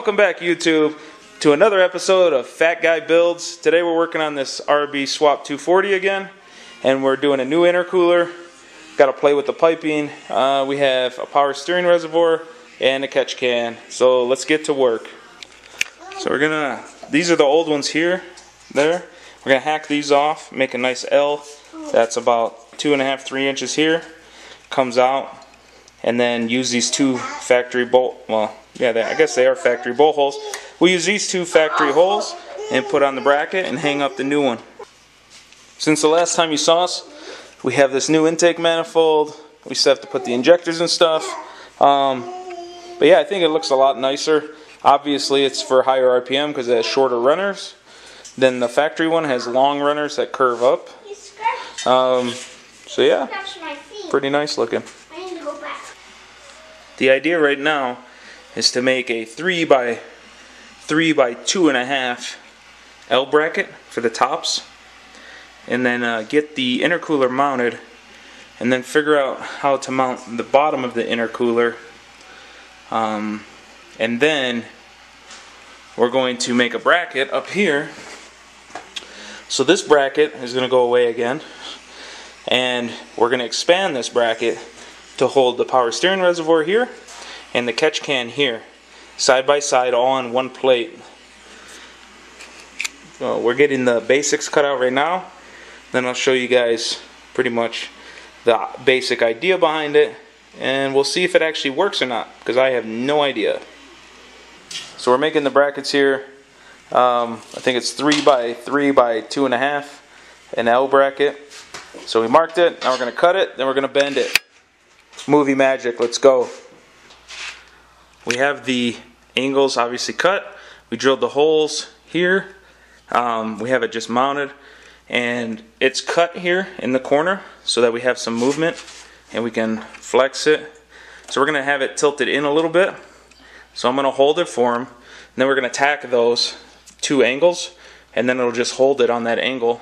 Welcome back, YouTube, to another episode of FatGuyBuilds. Today we're working on this RB Swap 240 again, and we're doing a new intercooler. Got to play with the piping. We have a power steering reservoir and a catch can. So let's get to work. So these are the old ones here, there. We're gonna hack these off, make a nice L. That's about 2.5, 3 inches here. Comes out, and then use these two factory bolt. Well, yeah, I guess they are factory bolt holes. We use these two factory holes and put on the bracket and hang up the new one. Since the last time you saw us, we have this new intake manifold. We still have to put the injectors and stuff. But yeah, I think it looks a lot nicer. Obviously, it's for higher RPM because it has shorter runners. Then the factory one has long runners that curve up. So yeah, pretty nice looking. The idea right now is to make a 3 by 2.5 L bracket for the tops, and then get the intercooler mounted, and then figure out how to mount the bottom of the intercooler, and then we're going to make a bracket up here. So this bracket is going to go away again, and we're going to expand this bracket to hold the power steering reservoir here and the catch can here, side by side, all on one plate. So we're getting the basics cut out right now. Then I'll show you guys pretty much the basic idea behind it, and we'll see if it actually works or not, because I have no idea. So we're making the brackets here. I think it's 3 by 2.5, an L bracket. So we marked it. Now we're going to cut it. Then we're going to bend it. Movie magic. Let's go. We have the angles obviously cut. We drilled the holes here. We have it just mounted, and it's cut here in the corner so that we have some movement and we can flex it. So we're going to have it tilted in a little bit. So I'm going to hold it for him, and then we're going to tack those two angles, and then it'll just hold it on that angle.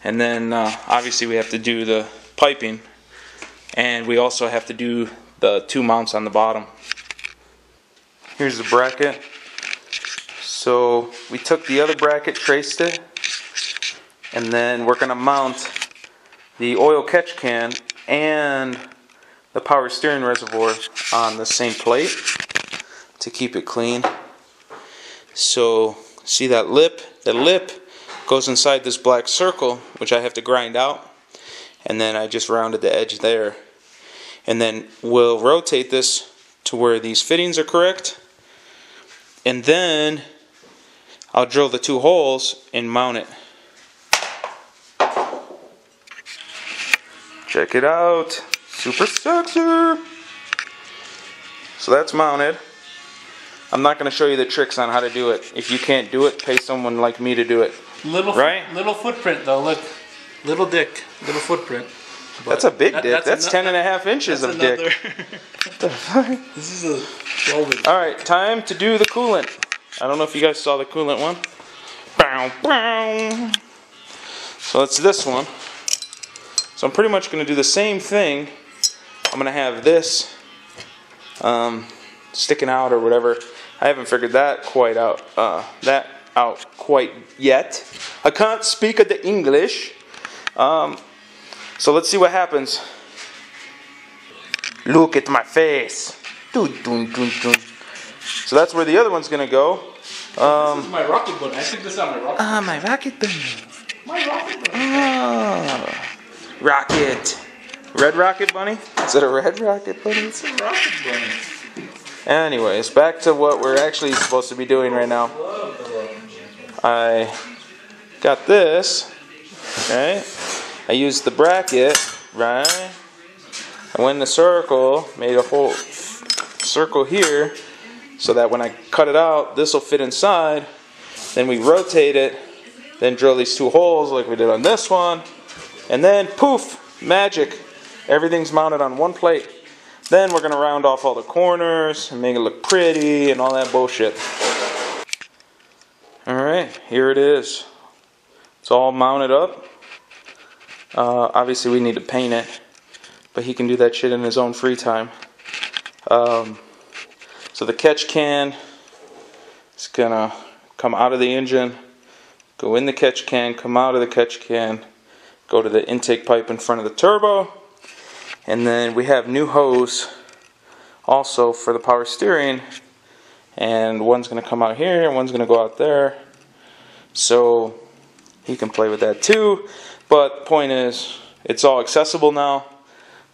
And then obviously we have to do the piping, and we also have to do the two mounts on the bottom. Here's the bracket. So we took the other bracket, traced it, and then we're going to mount the oil catch can and the power steering reservoir on the same plate to keep it clean. So see that lip? The lip goes inside this black circle, which I have to grind out, and then I just rounded the edge there. And then we'll rotate this to where these fittings are correct, and then I'll drill the two holes and mount it. Check it out. Super sexy. So that's mounted. I'm not going to show you the tricks on how to do it. If you can't do it, pay someone like me to do it. Little footprint though, look. Little dick, little footprint. But that's a big dick. That's 10.5 inches of dick. What the fuck? This is a velvet. Alright, time to do the coolant. I don't know if you guys saw the coolant one. So it's this one. So I'm pretty much going to do the same thing. I'm going to have this sticking out or whatever. I haven't figured that quite out. Quite yet. I can't speak the English. So let's see what happens. Look at my face. So that's where the other one's gonna go. This is my rocket bunny. I think this is my rocket bunny. My rocket bunny. My rocket bunny. Rocket. Red rocket bunny? Is it a red rocket bunny? It's a rocket bunny. Anyways, back to what we're actually supposed to be doing right now. I got this. Okay. I used the bracket, right? I went in a circle, made a whole circle here, so that when I cut it out, this will fit inside. Then we rotate it, then drill these two holes like we did on this one, and then poof, magic. Everything's mounted on one plate. Then we're going to round off all the corners and make it look pretty and all that bullshit. Alright, here it is. It's all mounted up. Obviously we need to paint it, but he can do that shit in his own free time. So the catch can gonna come out of the engine, go in the catch can, come out of the catch can, go to the intake pipe in front of the turbo, and then we have new hose also for the power steering, and one's gonna come out here and one's gonna go out there, so he can play with that too. But the point is, it's all accessible now,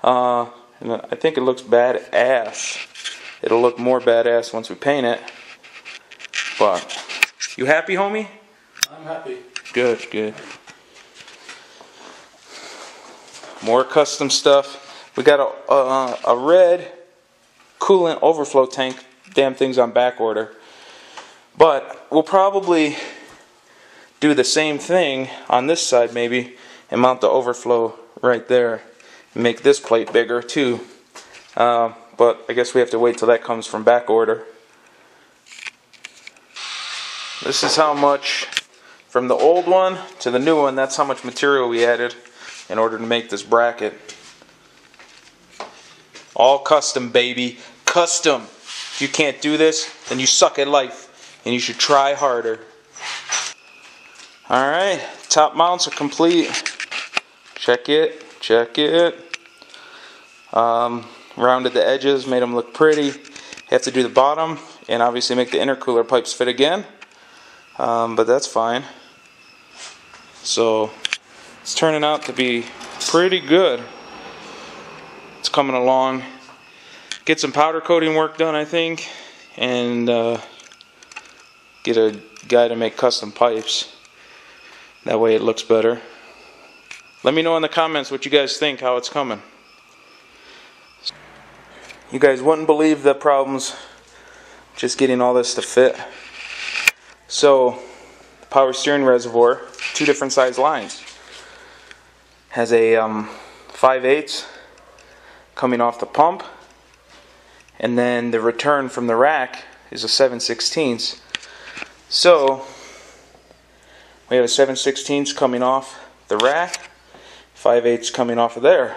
and I think it looks badass. It'll look more badass once we paint it. But you happy, homie? I'm happy. Good, good. More custom stuff. We got a red coolant overflow tank. Damn thing's on back order. But we'll probably do the same thing on this side maybe and mount the overflow right there and make this plate bigger too. But I guess we have to wait till that comes from back order. This is how much from the old one to the new one, that's how much material we added in order to make this bracket. All custom, baby. Custom. If you can't do this, then you suck at life and you should try harder. Alright, top mounts are complete. Check it, check it. Rounded the edges, made them look pretty. Have to do the bottom and obviously make the intercooler pipes fit again. But that's fine. So it's turning out to be pretty good. It's coming along. Get some powder coating work done, I think, and get a guy to make custom pipes. That way it looks better. Let me know in the comments what you guys think, how it's coming. You guys wouldn't believe the problems just getting all this to fit. So, the power steering reservoir, two different size lines. Has a 5/8 coming off the pump, and then the return from the rack is a 7/16. So, we have a 7/16 coming off the rack, 5/8 coming off of there.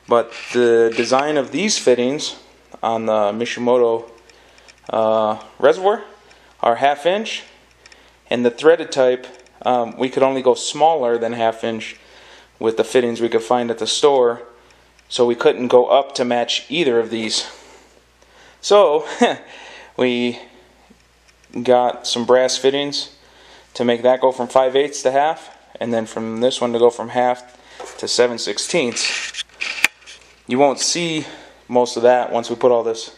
But the design of these fittings on the Mishimoto reservoir are 1/2 inch, and the threaded type, we could only go smaller than 1/2 inch with the fittings we could find at the store, so we couldn't go up to match either of these. So we got some brass fittings to make that go from 5/8 to 1/2, and then from this one to go from 1/2 to 7/16. You won't see most of that once we put all this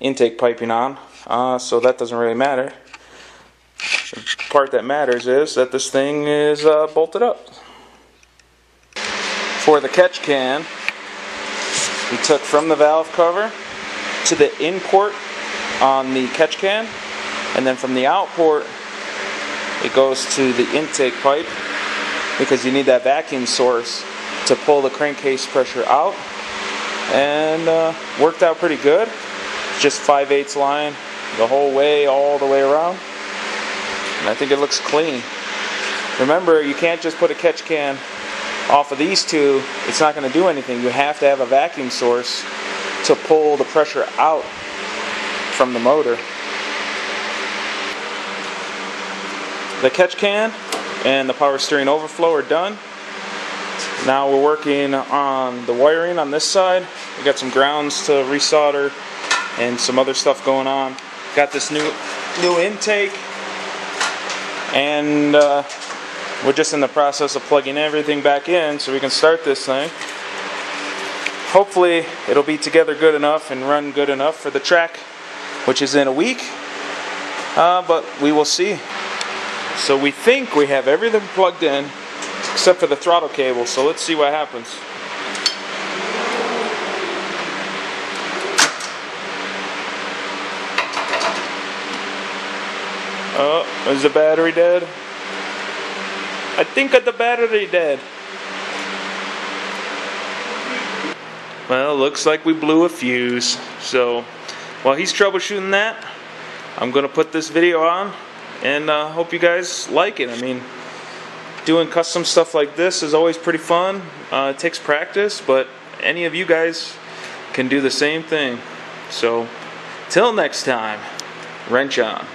intake piping on, so that doesn't really matter. The part that matters is that this thing is bolted up. For the catch can, we took from the valve cover to the in port on the catch can, and then from the out port it goes to the intake pipe, because you need that vacuum source to pull the crankcase pressure out. And worked out pretty good. Just 5/8 line the whole way, all the way around, and I think it looks clean. Remember, you can't just put a catch can off of these two. It's not going to do anything. You have to have a vacuum source to pull the pressure out from the motor. The catch can and the power steering overflow are done. Now we're working on the wiring on this side. We got some grounds to resolder and some other stuff going on. Got this new intake, and we're just in the process of plugging everything back in so we can start this thing. Hopefully it'll be together good enough and run good enough for the track, which is in a week, but we will see. So we think we have everything plugged in except for the throttle cable, so let's see what happens. Oh, is the battery dead? I think the battery dead. Well, looks like we blew a fuse. So while he's troubleshooting that, I'm gonna put this video on, and hope you guys like it. I mean, doing custom stuff like this is always pretty fun. It takes practice, but any of you guys can do the same thing. So till next time, wrench on.